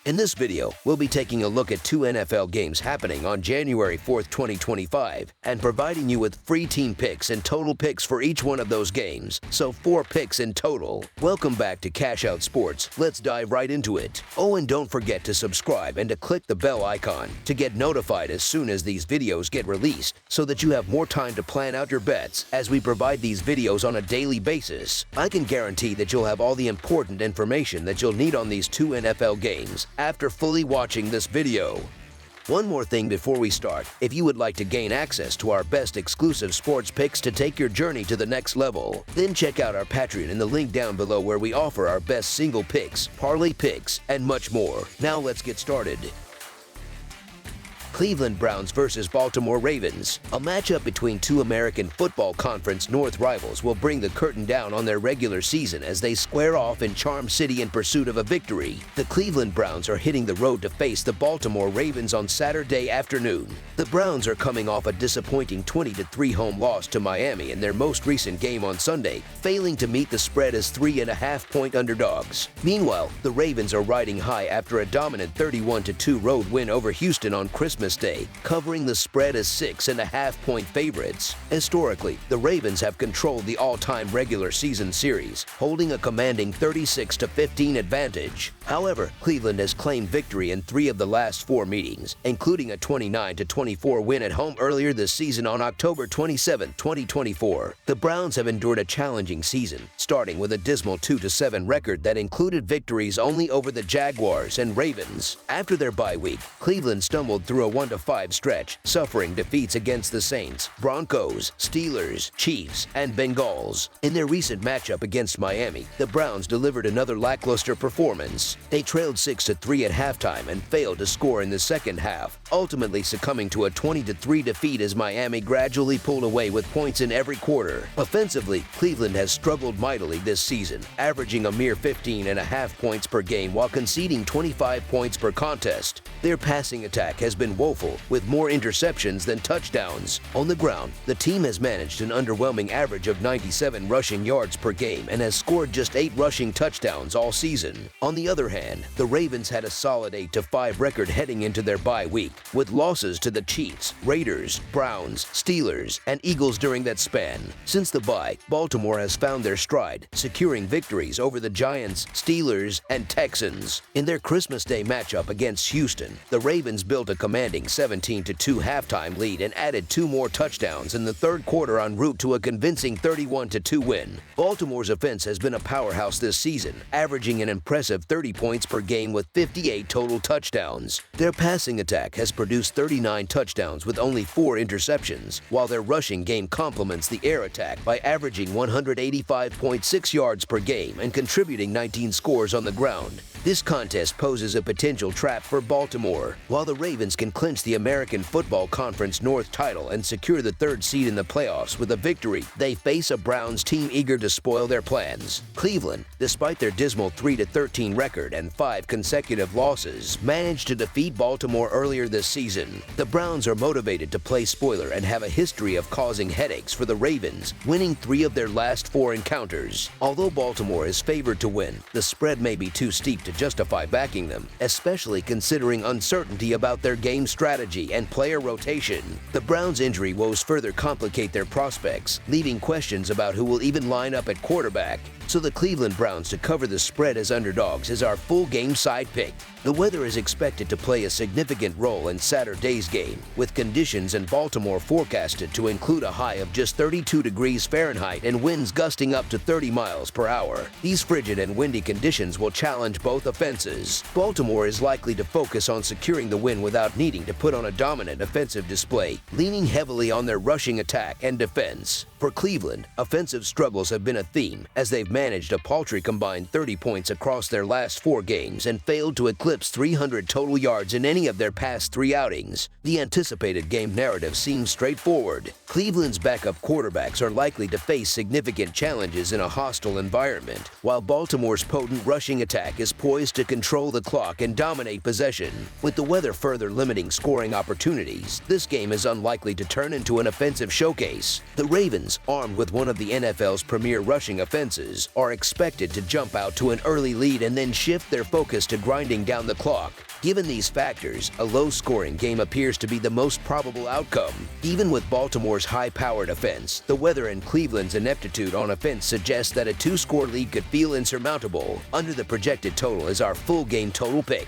In this video, we'll be taking a look at two NFL games happening on January 4th, 2025, and providing you with free team picks and total picks for each one of those games, so 4 picks in total. Welcome back to Cash Out Sports. Let's dive right into it. Oh, and don't forget to subscribe and to click the bell icon to get notified as soon as these videos get released, so that you have more time to plan out your bets as we provide these videos on a daily basis. I can guarantee that you'll have all the important information that you'll need on these two NFL games after fully watching this video. One more thing before we start: if you would like to gain access to our best exclusive sports picks to take your journey to the next level, then check out our Patreon in the link down below, where we offer our best single picks, parlay picks, and much more. Now let's get started. Cleveland Browns versus Baltimore Ravens. A matchup between two American Football Conference North rivals will bring the curtain down on their regular season as they square off in Charm City in pursuit of a victory. The Cleveland Browns are hitting the road to face the Baltimore Ravens on Saturday afternoon. The Browns are coming off a disappointing 20-3 home loss to Miami in their most recent game on Sunday, failing to meet the spread as 3.5-point underdogs. Meanwhile, the Ravens are riding high after a dominant 31-2 road win over Houston on Christmas Day, covering the spread as 6.5-point favorites. Historically, the Ravens have controlled the all-time regular season series, holding a commanding 36-15 advantage. However, Cleveland has claimed victory in 3 of the last 4 meetings, including a 29-24 win at home earlier this season on October 27, 2024. The Browns have endured a challenging season, starting with a dismal 2-7 record that included victories only over the Jaguars and Ravens. After their bye week, Cleveland stumbled through a 1-5 stretch, suffering defeats against the Saints, Broncos, Steelers, Chiefs, and Bengals. In their recent matchup against Miami, the Browns delivered another lackluster performance. They trailed 6-3 at halftime and failed to score in the second half, ultimately succumbing to a 20-3 defeat as Miami gradually pulled away with points in every quarter. Offensively, Cleveland has struggled mightily this season, averaging a mere 15.5 points per game while conceding 25 points per contest. Their passing attack has been woeful, with more interceptions than touchdowns. On the ground, the team has managed an underwhelming average of 97 rushing yards per game and has scored just 8 rushing touchdowns all season. On the other hand, the Ravens had a solid 8-5 record heading into their bye week, with losses to the Chiefs, Raiders, Browns, Steelers, and Eagles during that span. Since the bye, Baltimore has found their stride, securing victories over the Giants, Steelers, and Texans. In their Christmas Day matchup against Houston, the Ravens built a commanding 17-2 halftime lead and added 2 more touchdowns in the third quarter en route to a convincing 31-2 win. Baltimore's offense has been a powerhouse this season, averaging an impressive 30 points per game with 58 total touchdowns. Their passing attack has produced 39 touchdowns with only 4 interceptions, while their rushing game complements the air attack by averaging 185.6 yards per game and contributing 19 scores on the ground. This contest poses a potential trap for Baltimore. While the Ravens can clinch the American Football Conference North title and secure the 3rd seed in the playoffs with a victory, they face a Browns team eager to spoil their plans. Cleveland, despite their dismal 3-13 record and 5 consecutive losses, managed to defeat Baltimore earlier this season. The Browns are motivated to play spoiler and have a history of causing headaches for the Ravens, winning 3 of their last 4 encounters. Although Baltimore is favored to win, the spread may be too steep to justify backing them, especially considering uncertainty about their game strategy and player rotation. The Browns' injury woes further complicate their prospects, leaving questions about who will even line up at quarterback. So the Cleveland Browns to cover the spread as underdogs is our full game side pick. The weather is expected to play a significant role in Saturday's game, with conditions in Baltimore forecasted to include a high of just 32 degrees Fahrenheit and winds gusting up to 30 miles per hour. These frigid and windy conditions will challenge both offenses. Baltimore is likely to focus on securing the win without needing to put on a dominant offensive display, leaning heavily on their rushing attack and defense. For Cleveland, offensive struggles have been a theme, as they've managed a paltry combined 30 points across their last 4 games and failed to eclipse 300 total yards in any of their past 3 outings. The anticipated game narrative seems straightforward. Cleveland's backup quarterbacks are likely to face significant challenges in a hostile environment, while Baltimore's potent rushing attack is poised to control the clock and dominate possession. With the weather further limiting scoring opportunities, this game is unlikely to turn into an offensive showcase. The Ravens, armed with one of the NFL's premier rushing offenses, are expected to jump out to an early lead and then shift their focus to grinding down the clock. Given these factors, a low-scoring game appears to be the most probable outcome. Even with Baltimore's high-powered offense, the weather and Cleveland's ineptitude on offense suggests that a two-score lead could feel insurmountable. Under the projected total is our full game total pick.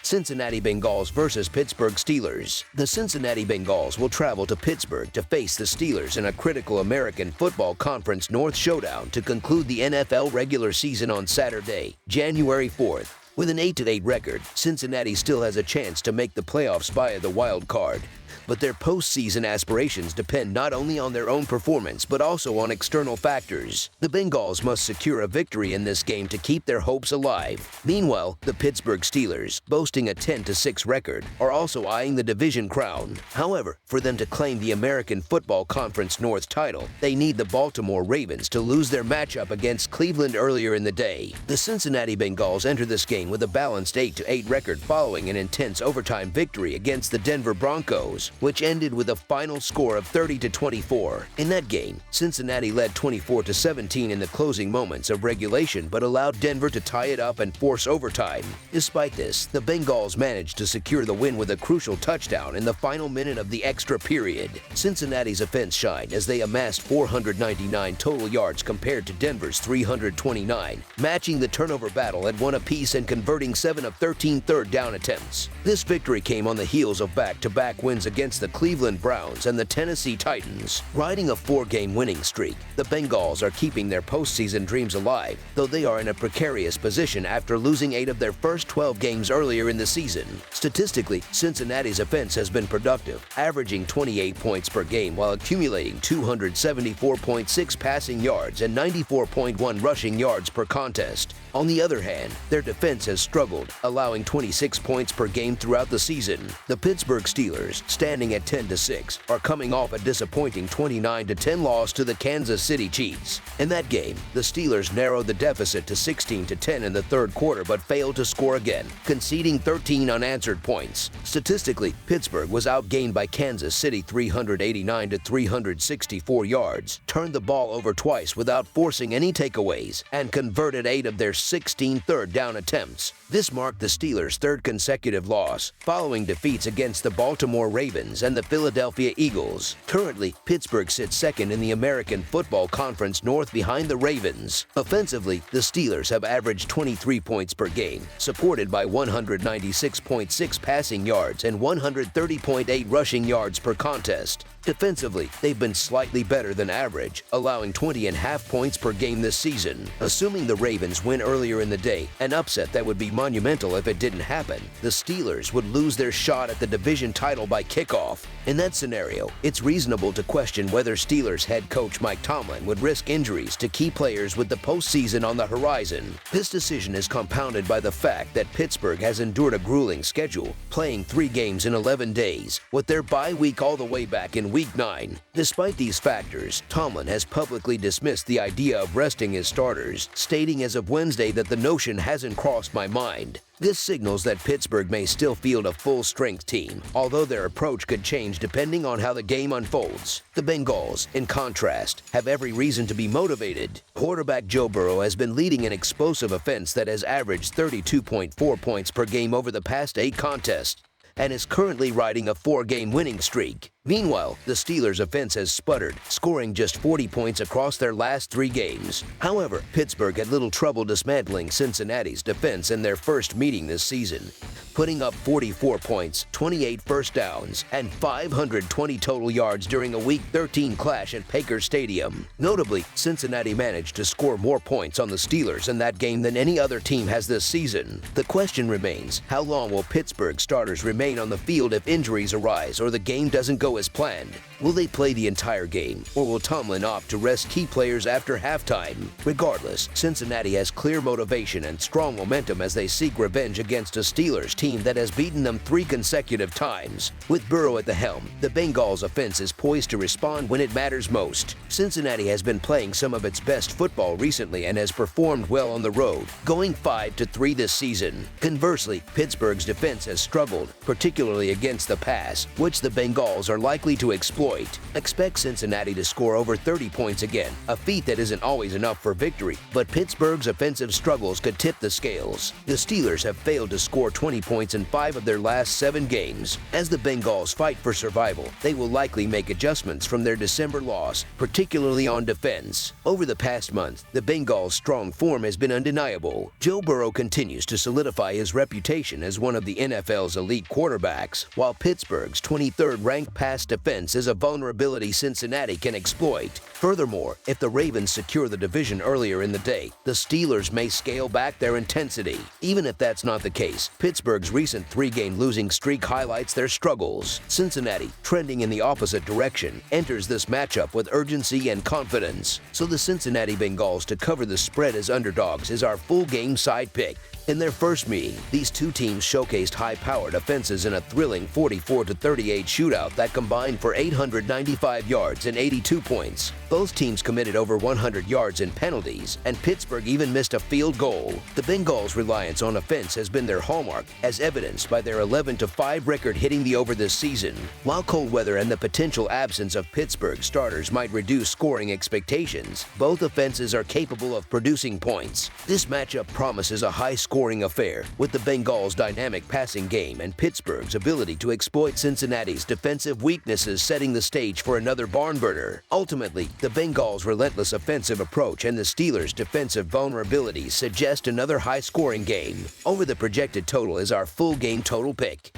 Cincinnati Bengals versus Pittsburgh Steelers. The Cincinnati Bengals will travel to Pittsburgh to face the Steelers in a critical American Football Conference North showdown to conclude the NFL regular season on Saturday, January 4th. With an 8-8 record, Cincinnati still has a chance to make the playoffs via the wild card. But their postseason aspirations depend not only on their own performance but also on external factors. The Bengals must secure a victory in this game to keep their hopes alive. Meanwhile, the Pittsburgh Steelers, boasting a 10-6 record, are also eyeing the division crown. However, for them to claim the American Football Conference North title, they need the Baltimore Ravens to lose their matchup against Cleveland earlier in the day. The Cincinnati Bengals enter this game with a balanced 8-8 record following an intense overtime victory against the Denver Broncos, which ended with a final score of 30-24. In that game, Cincinnati led 24-17 in the closing moments of regulation but allowed Denver to tie it up and force overtime. Despite this, the Bengals managed to secure the win with a crucial touchdown in the final minute of the extra period. Cincinnati's offense shined as they amassed 499 total yards compared to Denver's 329, matching the turnover battle at one apiece and converting 7 of 13 third down attempts. This victory came on the heels of back-to-back wins against the Cleveland Browns and the Tennessee Titans. Riding a 4-game winning streak, the Bengals are keeping their postseason dreams alive, though they are in a precarious position after losing 8 of their first 12 games earlier in the season. Statistically, Cincinnati's offense has been productive, averaging 28 points per game while accumulating 274.6 passing yards and 94.1 rushing yards per contest. On the other hand, their defense has struggled, allowing 26 points per game throughout the season. The Pittsburgh Steelers, standing at 10-6, are coming off a disappointing 29-10 loss to the Kansas City Chiefs. In that game, the Steelers narrowed the deficit to 16-10 in the third quarter but failed to score again, conceding 13 unanswered points. Statistically, Pittsburgh was outgained by Kansas City 389-364 yards, turned the ball over twice without forcing any takeaways, and converted 8 of their 16 third down attempts. This marked the Steelers' third consecutive loss, following defeats against the Baltimore Ravens and the Philadelphia Eagles. Currently, Pittsburgh sits second in the American Football Conference North behind the Ravens. Offensively, the Steelers have averaged 23 points per game, supported by 196.6 passing yards and 130.8 rushing yards per contest. Defensively, they've been slightly better than average, allowing 20.5 points per game this season. Assuming the Ravens win earlier in the day, an upset that would be monumental if it didn't happen, the Steelers would lose their shot at the division title by kickoff. In that scenario, it's reasonable to question whether Steelers head coach Mike Tomlin would risk injuries to key players with the postseason on the horizon. This decision is compounded by the fact that Pittsburgh has endured a grueling schedule, playing 3 games in 11 days, with their bye week all the way back in Week 9. Despite these factors, Tomlin has publicly dismissed the idea of resting his starters, stating as of Wednesday that the notion hasn't crossed my mind. This signals that Pittsburgh may still field a full-strength team, although their approach could change depending on how the game unfolds. The Bengals, in contrast, have every reason to be motivated. Quarterback Joe Burrow has been leading an explosive offense that has averaged 32.4 points per game over the past 8 contests, and is currently riding a 4-game winning streak. Meanwhile, the Steelers' offense has sputtered, scoring just 40 points across their last 3 games. However, Pittsburgh had little trouble dismantling Cincinnati's defense in their first meeting this season, putting up 44 points, 28 first downs, and 520 total yards during a Week 13 clash at Packer Stadium. Notably, Cincinnati managed to score more points on the Steelers in that game than any other team has this season. The question remains, how long will Pittsburgh starters remain on the field if injuries arise or the game doesn't go as planned? Will they play the entire game, or will Tomlin opt to rest key players after halftime? Regardless, Cincinnati has clear motivation and strong momentum as they seek revenge against a Steelers team that has beaten them 3 consecutive times. With Burrow at the helm, the Bengals' offense is poised to respond when it matters most. Cincinnati has been playing some of its best football recently and has performed well on the road, going 5-3 this season. Conversely, Pittsburgh's defense has struggled, particularly against the pass, which the Bengals are are likely to exploit. Expect Cincinnati to score over 30 points again, a feat that isn't always enough for victory, but Pittsburgh's offensive struggles could tip the scales. The Steelers have failed to score 20 points in 5 of their last 7 games. As the Bengals fight for survival, they will likely make adjustments from their December loss, particularly on defense. Over the past month, the Bengals' strong form has been undeniable. Joe Burrow continues to solidify his reputation as one of the NFL's elite quarterbacks, while Pittsburgh's 23rd ranked pass defense is a vulnerability Cincinnati can exploit. Furthermore, if the Ravens secure the division earlier in the day, the Steelers may scale back their intensity. Even if that's not the case, Pittsburgh's recent 3-game losing streak highlights their struggles. Cincinnati, trending in the opposite direction, enters this matchup with urgency and confidence. So the Cincinnati Bengals to cover the spread as underdogs is our full game side pick. In their first meeting, these two teams showcased high-powered offenses in a thrilling 44-38 shootout that combined for 895 yards and 82 points. Both teams committed over 100 yards in penalties, and Pittsburgh even missed a field goal. The Bengals' reliance on offense has been their hallmark, as evidenced by their 11-5 record hitting the over this season. While cold weather and the potential absence of Pittsburgh starters might reduce scoring expectations, both offenses are capable of producing points. This matchup promises a high-scoring affair, with the Bengals' dynamic passing game and Pittsburgh's ability to exploit Cincinnati's defensive weaknesses setting the stage for another barn burner. Ultimately, the Bengals' relentless offensive approach and the Steelers' defensive vulnerabilities suggest another high-scoring game. Over the projected total is our full game total pick.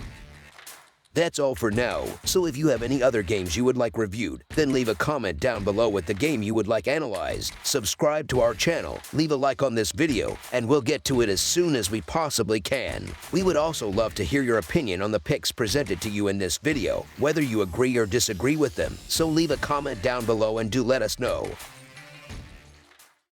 That's all for now, so if you have any other games you would like reviewed, then leave a comment down below with the game you would like analyzed. Subscribe to our channel, leave a like on this video, and we'll get to it as soon as we possibly can. We would also love to hear your opinion on the picks presented to you in this video, whether you agree or disagree with them, so leave a comment down below and do let us know.